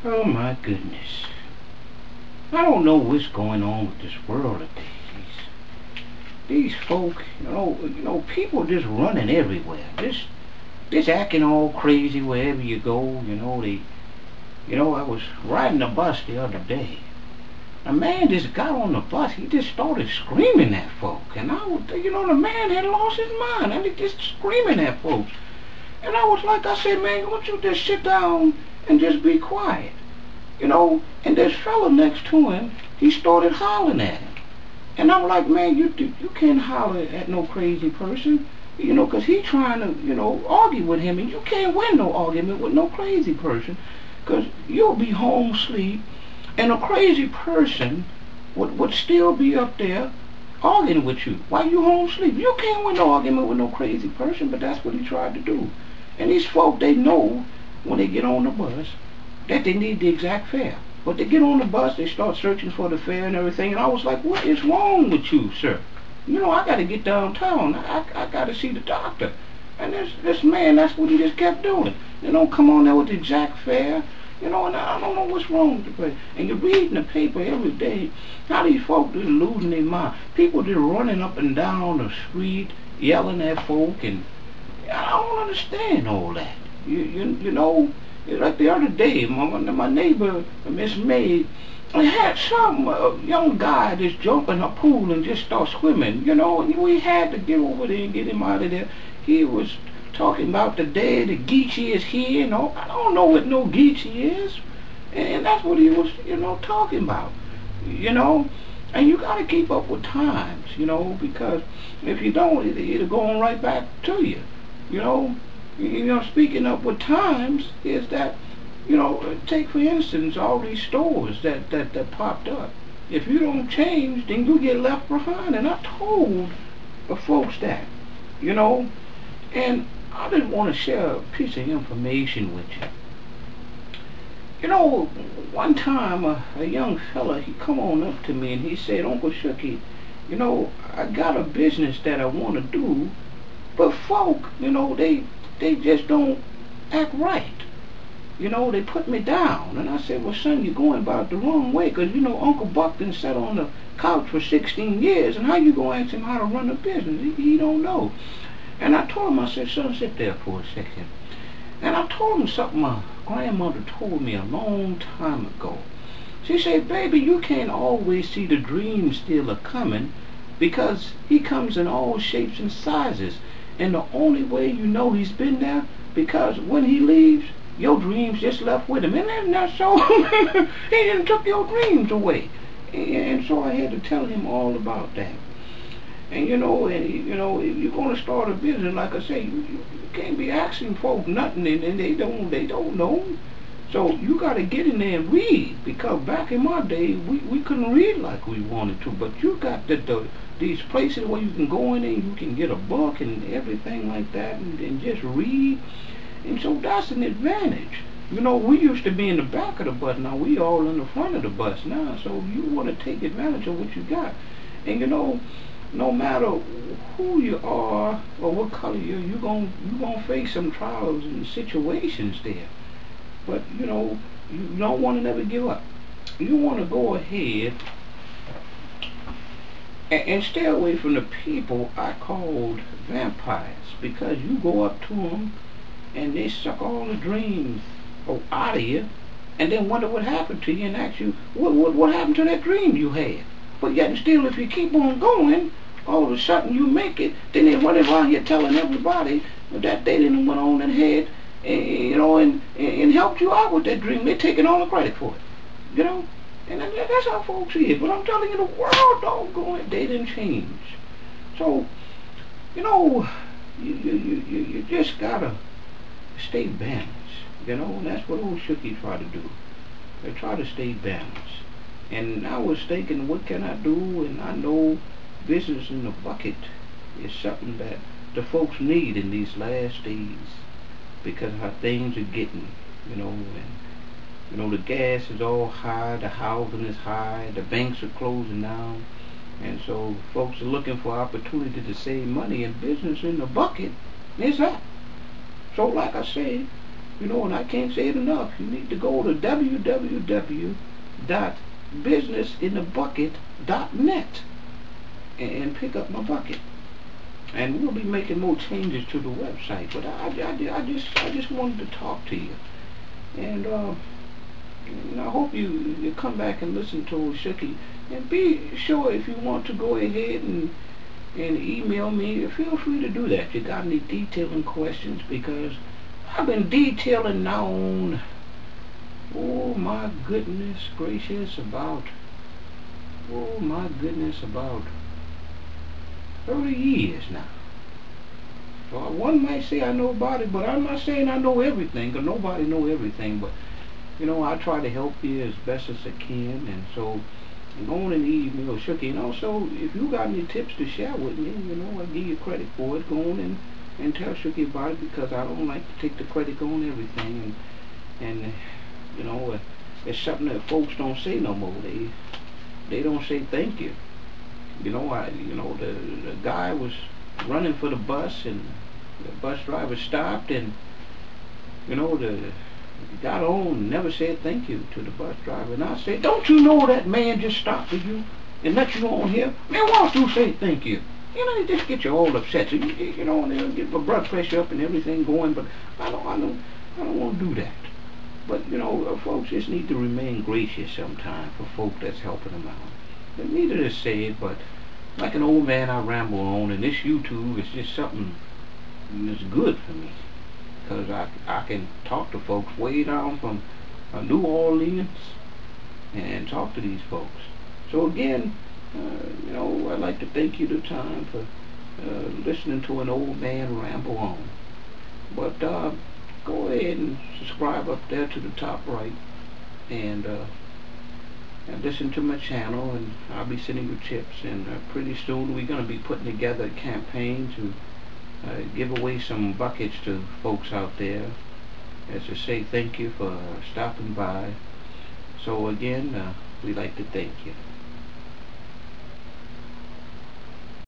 Oh my goodness. I don't know what's going on with this world today. These folk, people just running everywhere. Just acting all crazy wherever you go. I was riding a bus the other day. A man just got on the bus. He just started screaming at folk, and the man had lost his mind, and he just screaming at folks. And I said, man, why don't you just sit down and just be quiet? And this fella next to him, he started hollering at him. And I'm like, man, you can't holler at no crazy person, because he trying to, argue with him, and you can't win no argument with no crazy person, because you'll be home asleep, and a crazy person would still be up there arguing with you while you home asleep. You can't win no argument with no crazy person, but that's what he tried to do. And these folk, they know when they get on the bus that they need the exact fare. But they get on the bus, they start searching for the fare and everything, and I was like, what is wrong with you, sir? I got to get downtown. I got to see the doctor. And this man, that's what he just kept doing. They don't come on there with the exact fare, and I don't know what's wrong with the place. And you're reading the paper every day, how these folks just losing their mind. People just running up and down the street, yelling at folk, and I don't understand all that. Like the other day, my neighbor, Miss May, had some young guy just jump in a pool and just start swimming, and we had to get over there and get him out of there. He was talking about the day the Geechee is here, I don't know what no Geechee is, and that's what he was, talking about, and you got to keep up with times, because if you don't, it'll go on right back to you, Speaking up with times is that, take for instance all these stores that popped up. If you don't change, then you get left behind. And I told the folks that, and I just want to share a piece of information with you. One time a young fella, he come on up to me and he said, Uncle Shookey, I got a business that I want to do, but folk, they just don't act right. They put me down. And I said, well, son, you're going about the wrong way, because, Uncle Buckton sat on the couch for 16 years, and how you going to ask him how to run a business? He don't know. And I told him, I said, son, sit there for a second. And I told him something my grandmother told me a long time ago. She said, baby, you can't always see the dream stealer coming, because he comes in all shapes and sizes. And the only way you know he's been there, because when he leaves, your dreams just left with him. And that's not so. He didn't took your dreams away. And so I had to tell him all about that. And if you're going to start a business, like I say, you can't be asking folks nothing, and they don't know. So you got to get in there and read, because back in my day, we couldn't read like we wanted to. But you got these places where you can go in and you can get a book and everything like that, and just read. And so that's an advantage. We used to be in the back of the bus. Now we all in the front of the bus now. So you want to take advantage of what you got. And no matter who you are or what color you're gonna face some trials and situations there. But you don't want to never give up. You want to go ahead and stay away from the people I called vampires, because you go up to them and they suck all the dreams out of you, and then wonder what happened to you and ask you what happened to that dream you had. But yet still, if you keep on going, all of a sudden you make it. Then they run around here telling everybody that they didn't went on ahead and helped you out with that dream. They're taking all the credit for it, and that's how folks is. But I'm telling you, the world don't go in. They didn't change. So, you just gotta stay balanced, and that's what old Shookey tried to do. They try to stay balanced. And I was thinking, what can I do? And I know business in the bucket is something that the folks need in these last days, because how things are getting, and the gas is all high, the housing is high, the banks are closing down, and so folks are looking for opportunity to save money, and business in the bucket is up. So like I say, You know, and I can't say it enough. You need to go to www.businessinthebucket.net and pick up my bucket. And we'll be making more changes to the website. But I just wanted to talk to you. And I hope you come back and listen to Shookey. And be sure, if you want to go ahead and email me, feel free to do that if you got any detailing questions, because I've been detailing now on, oh my goodness gracious, about 30 years now. So one might say I know about it, but I'm not saying I know everything, because nobody know everything. But you know, I try to help you as best as I can. And so go on and email Shookey. And also, if you got any tips to share with me, you know, I'll give you credit for it. Go on and tell Shookey about it, because I don't like to take the credit on everything. And you know, it's something that folks don't say no more. They don't say thank you. You know, the guy was running for the bus, and the bus driver stopped, and you know, the got on and never said thank you to the bus driver. And I said, don't you know that man just stopped for you and let you on here? Man, why don't you say thank you? You know, it just get you all upset. So you know, and it'll get my blood pressure up and everything going. But I don't want to do that. But you know, folks just need to remain gracious sometimes for folk that's helping them out. And neither to say it, but like an old man, I ramble on, and this YouTube is just something that's good for me, because I can talk to folks way down from New Orleans and talk to these folks. So again, you know, I'd like to thank you the time for listening to an old man ramble on. But go ahead and subscribe up there to the top right, and listen to my channel, and I'll be sending you tips. And pretty soon we're going to be putting together a campaign to give away some buckets to folks out there, as to say thank you for stopping by. So again, we'd like to thank you.